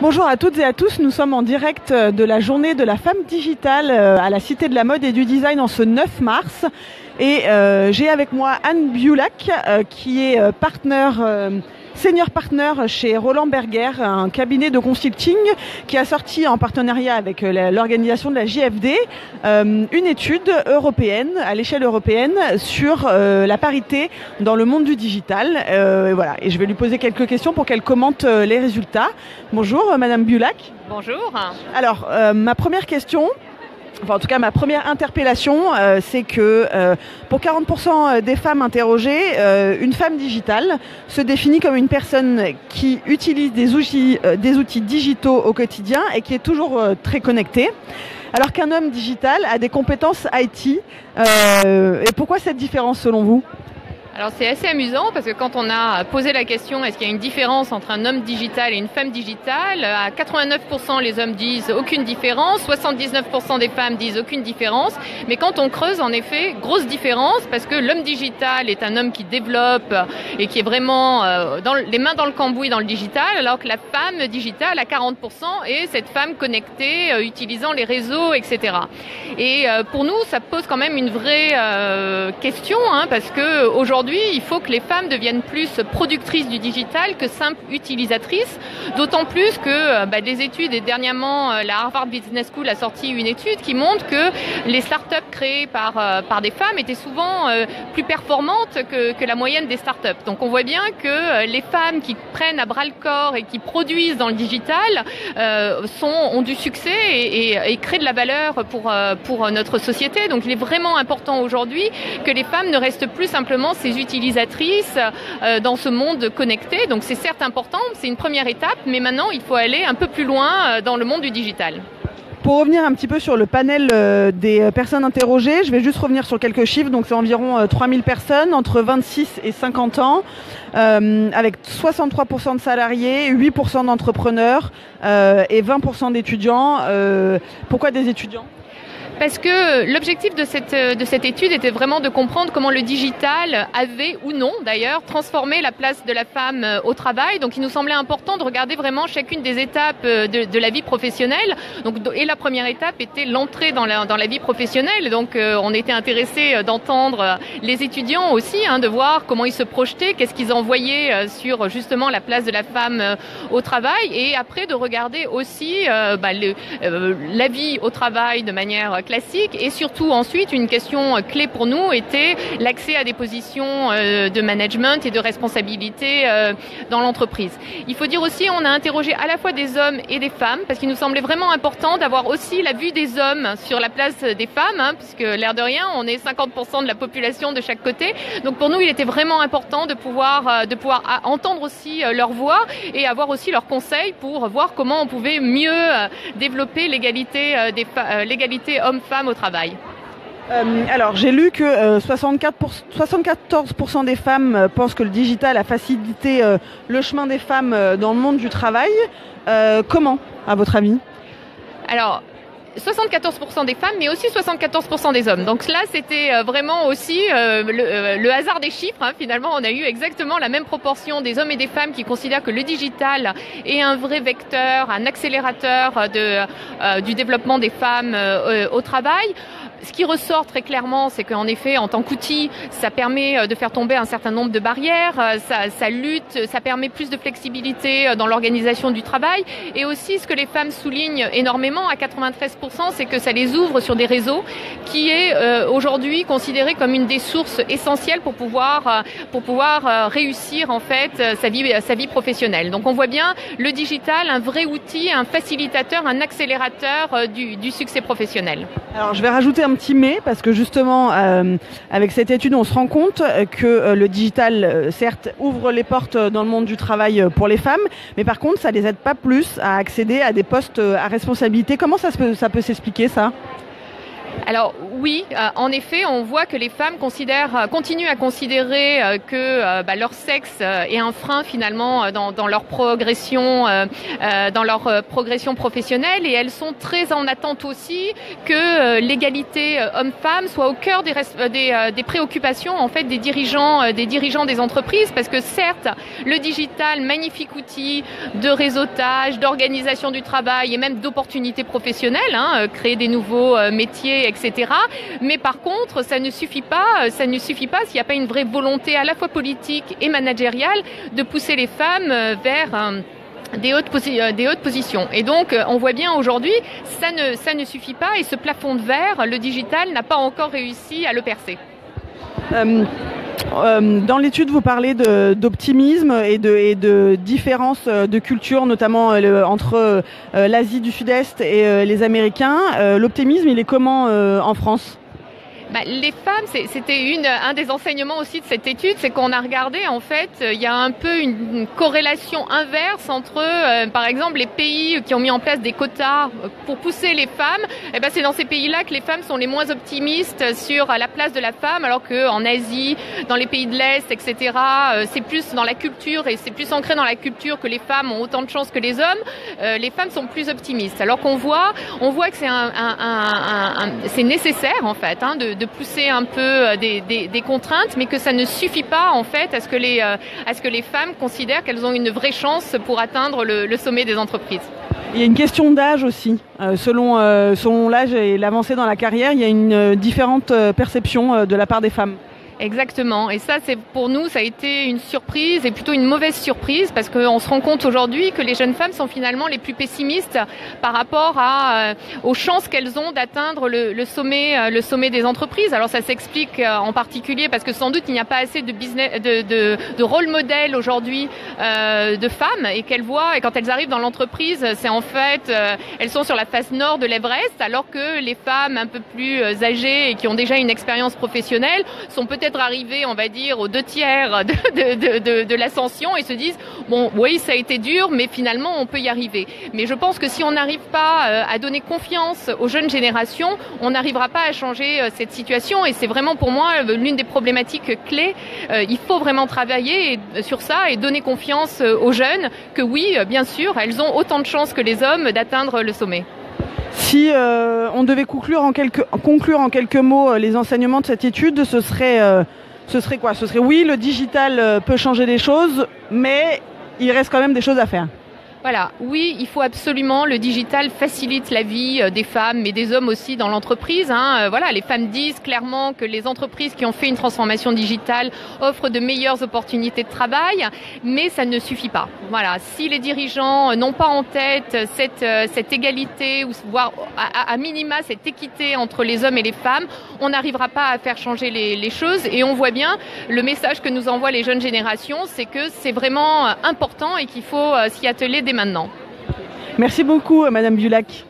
Bonjour à toutes et à tous, nous sommes en direct de la journée de la femme digitale à la Cité de la Mode et du Design en ce 9 mars. Et j'ai avec moi Anne Biulak qui est senior partner chez Roland Berger, un cabinet de consulting qui a sorti en partenariat avec l'organisation de la JFD une étude européenne, à l'échelle européenne, sur la parité dans le monde du digital. Voilà. Et je vais lui poser quelques questions pour qu'elle commente les résultats. Bonjour Madame Biulak. Bonjour. Alors, ma première question, enfin en tout cas ma première interpellation, c'est que pour 40% des femmes interrogées, une femme digitale se définit comme une personne qui utilise des outils digitaux au quotidien et qui est toujours très connectée. Alors qu'un homme digital a des compétences IT. Et pourquoi cette différence selon vous ? Alors c'est assez amusant parce que quand on a posé la question est-ce qu'il y a une différence entre un homme digital et une femme digitale, à 89% les hommes disent aucune différence, 79% des femmes disent aucune différence, mais quand on creuse en effet, grosse différence parce que l'homme digital est un homme qui développe et qui est vraiment les mains dans le cambouis dans le digital, alors que la femme digitale à 40% est cette femme connectée, utilisant les réseaux, etc. Et pour nous ça pose quand même une vraie question, parce que aujourd'hui il faut que les femmes deviennent plus productrices du digital que simples utilisatrices, d'autant plus que des études, et dernièrement la Harvard Business School a sorti une étude qui montre que les startups créées par des femmes étaient souvent plus performantes que la moyenne des startups. Donc on voit bien que les femmes qui prennent à bras le corps et qui produisent dans le digital ont du succès et créent de la valeur pour notre société. Donc il est vraiment important aujourd'hui que les femmes ne restent plus simplement ces utilisatrices dans ce monde connecté. Donc c'est certes important, c'est une première étape, mais maintenant il faut aller un peu plus loin dans le monde du digital. Pour revenir un petit peu sur le panel des personnes interrogées, je vais juste revenir sur quelques chiffres. Donc c'est environ 3000 personnes entre 26 et 50 ans, avec 63% de salariés, 8% d'entrepreneurs et 20% d'étudiants. Pourquoi des étudiants ? Parce que l'objectif de cette étude était vraiment de comprendre comment le digital avait ou non d'ailleurs transformé la place de la femme au travail. Donc il nous semblait important de regarder vraiment chacune des étapes de la vie professionnelle. Et la première étape était l'entrée dans la vie professionnelle. Donc on était intéressé d'entendre les étudiants aussi, de voir comment ils se projetaient, qu'est-ce qu'ils en voyaient sur justement la place de la femme au travail. Et après de regarder aussi la vie au travail de manière classique, et surtout ensuite une question clé pour nous était l'accès à des positions de management et de responsabilité dans l'entreprise. Il faut dire aussi, on a interrogé à la fois des hommes et des femmes parce qu'il nous semblait vraiment important d'avoir aussi la vue des hommes sur la place des femmes, puisque l'air de rien, on est 50% de la population de chaque côté. Donc pour nous, il était vraiment important de pouvoir entendre aussi leur voix et avoir aussi leurs conseils pour voir comment on pouvait mieux développer l'égalité hommes-femmes au travail. Alors j'ai lu que 74% des femmes pensent que le digital a facilité le chemin des femmes dans le monde du travail. Comment, à votre avis ? Alors, 74% des femmes, mais aussi 74% des hommes. Donc là, c'était vraiment aussi le hasard des chiffres. Finalement, on a eu exactement la même proportion des hommes et des femmes qui considèrent que le digital est un vrai vecteur, un accélérateur du développement des femmes au travail. Ce qui ressort très clairement, c'est qu'en effet, en tant qu'outil, ça permet de faire tomber un certain nombre de barrières, ça lutte, ça permet plus de flexibilité dans l'organisation du travail. Et aussi, ce que les femmes soulignent énormément, à 93%, c'est que ça les ouvre sur des réseaux qui est aujourd'hui considéré comme une des sources essentielles pour pouvoir réussir en fait sa vie professionnelle. Donc on voit bien le digital, un vrai outil, un facilitateur, un accélérateur du succès professionnel. Alors je vais rajouter un petit mais, parce que justement avec cette étude on se rend compte que le digital certes ouvre les portes dans le monde du travail pour les femmes, mais par contre ça les aide pas plus à accéder à des postes à responsabilité. Comment ça peut s'expliquer ça ? Alors oui, en effet, on voit que les femmes continuent à considérer que leur sexe est un frein finalement dans leur progression professionnelle, et elles sont très en attente aussi que l'égalité homme-femme soit au cœur des préoccupations en fait des dirigeants des entreprises, parce que certes, le digital, magnifique outil de réseautage, d'organisation du travail et même d'opportunités professionnelles, créer des nouveaux métiers, etc. Mais par contre, ça ne suffit pas s'il n'y a pas une vraie volonté à la fois politique et managériale de pousser les femmes vers des hautes positions. Et donc, on voit bien aujourd'hui, ça ne suffit pas, et ce plafond de verre, le digital n'a pas encore réussi à le percer. Dans l'étude, vous parlez d'optimisme et de différences de culture, notamment entre l'Asie du Sud-Est et les Américains. L'optimisme, il est comment en France ? Les femmes, c'était un des enseignements aussi de cette étude, c'est qu'on a regardé, en fait, il y a un peu une corrélation inverse entre, par exemple, les pays qui ont mis en place des quotas pour pousser les femmes. C'est dans ces pays-là que les femmes sont les moins optimistes sur la place de la femme, alors qu'en Asie, dans les pays de l'Est, etc., c'est plus dans la culture, et c'est plus ancré dans la culture que les femmes ont autant de chances que les hommes. Les femmes sont plus optimistes. Alors qu'on voit que c'est nécessaire, en fait, de pousser un peu des contraintes, mais que ça ne suffit pas en fait à ce que les femmes considèrent qu'elles ont une vraie chance pour atteindre le sommet des entreprises. Il y a une question d'âge aussi. Selon l'âge et l'avancée dans la carrière, il y a une différente perception de la part des femmes. Exactement. Et ça, pour nous, ça a été une surprise, et plutôt une mauvaise surprise, parce qu'on se rend compte aujourd'hui que les jeunes femmes sont finalement les plus pessimistes par rapport aux chances qu'elles ont d'atteindre le sommet des entreprises. Alors ça s'explique en particulier parce que sans doute il n'y a pas assez de rôle modèle aujourd'hui de femmes, et qu'elles voient, et quand elles arrivent dans l'entreprise, c'est en fait, elles sont sur la face nord de l'Everest, alors que les femmes un peu plus âgées et qui ont déjà une expérience professionnelle sont peut-être arrivées, on va dire, aux 2/3 de l'ascension, et se disent bon, oui, ça a été dur, mais finalement on peut y arriver. Mais je pense que si on n'arrive pas à donner confiance aux jeunes générations, on n'arrivera pas à changer cette situation, et c'est vraiment pour moi l'une des problématiques clés. Il faut vraiment travailler sur ça et donner confiance aux jeunes que oui, bien sûr, elles ont autant de chances que les hommes d'atteindre le sommet. Si on devait conclure en quelques mots les enseignements de cette étude, ce serait quoi ? Ce serait oui, le digital peut changer les choses, mais il reste quand même des choses à faire. Voilà, oui, il faut absolument, le digital facilite la vie des femmes, mais des hommes aussi dans l'entreprise. Voilà, les femmes disent clairement que les entreprises qui ont fait une transformation digitale offrent de meilleures opportunités de travail, mais ça ne suffit pas. Voilà, si les dirigeants n'ont pas en tête cette égalité, ou voire à minima cette équité entre les hommes et les femmes, on n'arrivera pas à faire changer les choses. Et on voit bien, le message que nous envoient les jeunes générations, c'est que c'est vraiment important et qu'il faut s'y atteler dès maintenant. Merci beaucoup, Madame Biulak.